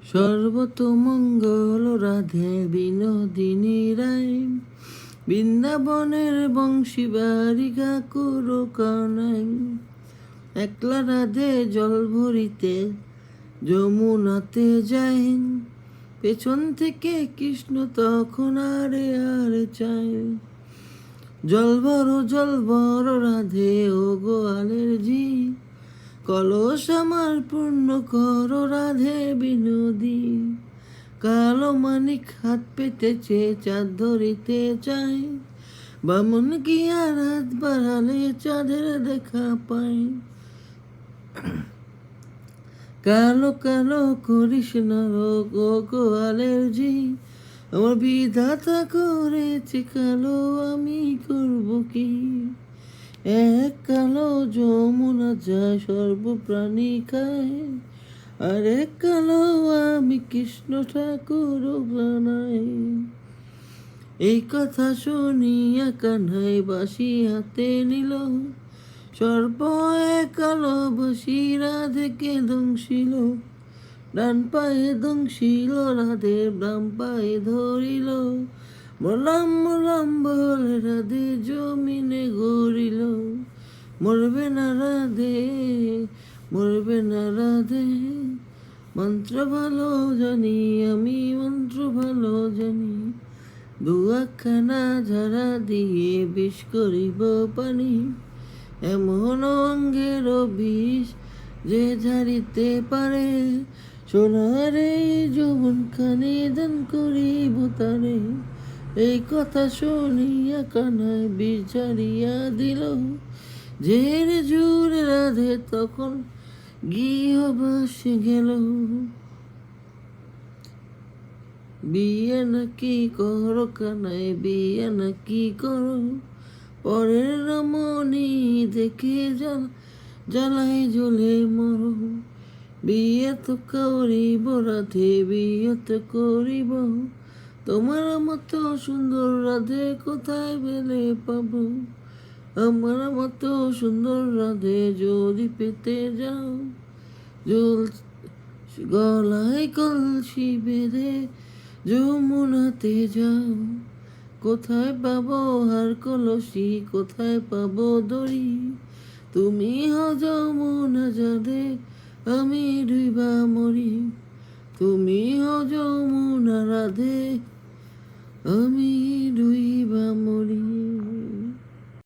সর্বতমঙ্গল রাধে বিনোদিনী রায়, বৃন্দাবনের বংশী বারিকা কুরু কানাই। একলা রাধে জল ভরিতে যমুনাতে যায়, পেছন থেকে কৃষ্ণ তখন আরে আরে চায়। জল বড় রাধে ও গোয়ালের ঝি, কলস আমার পূর্ণ কর রাধে বিনোদী। কালো মানিক হাত পেতেছে চাঁদ ধরিতে চায়, বামন গিয়া রাত বাড়ালে চাঁদের দেখা পায়। কালো কালো করিস না রোগ ও গোয়ালের ঝি, আমার বিধাতা করেছে কালো, আমি করব কি। এক কালো যমুনা যায় সর্বপ্রাণী খায়, আর এক কালো আমি কৃষ্ণ ঠাকুর বানাই। এই কথা শুনিয়া কান্হাই বাঁশি হাতে নিল, সর্প এক কালো বাঁশি রাধেকে দংশিল। ডান পায়ে দংশিল রাধে, বাম পায়ে ধরিল, মলাম মলাম বলে রাধে জমিনে গড়িল। মরবে না রাধে, মরবে না রাধে, মন্ত্র ভালো জানি আমি, মন্ত্র ভালো জানি। দুয়াখানা ঝাড়া দিয়ে বিষ করিব পানি, এমন অঙ্গের বিষ যে ঝাড়িতে পারে। সোনার এই যৌবনখানি দান করিব তারে। এই কথা শুনিয়া কানাই বিষ ঝাড়িয়া দিল, জের জুড়ে রাধে তখন গৃহবাসে গেল। বিয়ে নাকি করো কানাই, বিয়ে নাকি করো, পরের রমণী দেখে জ্বালায় জ্বলে মরো। বিয়ে তো করিব রাধে, বিয়ে তো করিব, তোমার মতো সুন্দর রাধে কোথায় পেলে পাবো। আমার মতো সুন্দর রাধে যদি পেতে যাও, গলায় কলসি বেঁধে যমুনাতে যাও। কোথায় পাবো হার কলসি, কোথায় পাবো দড়ি, তুমি হও যমুনা যাদে আমি ডুইবা মরি। তুমি হও যমুনা রাধে, আমি ডুইবা মরি।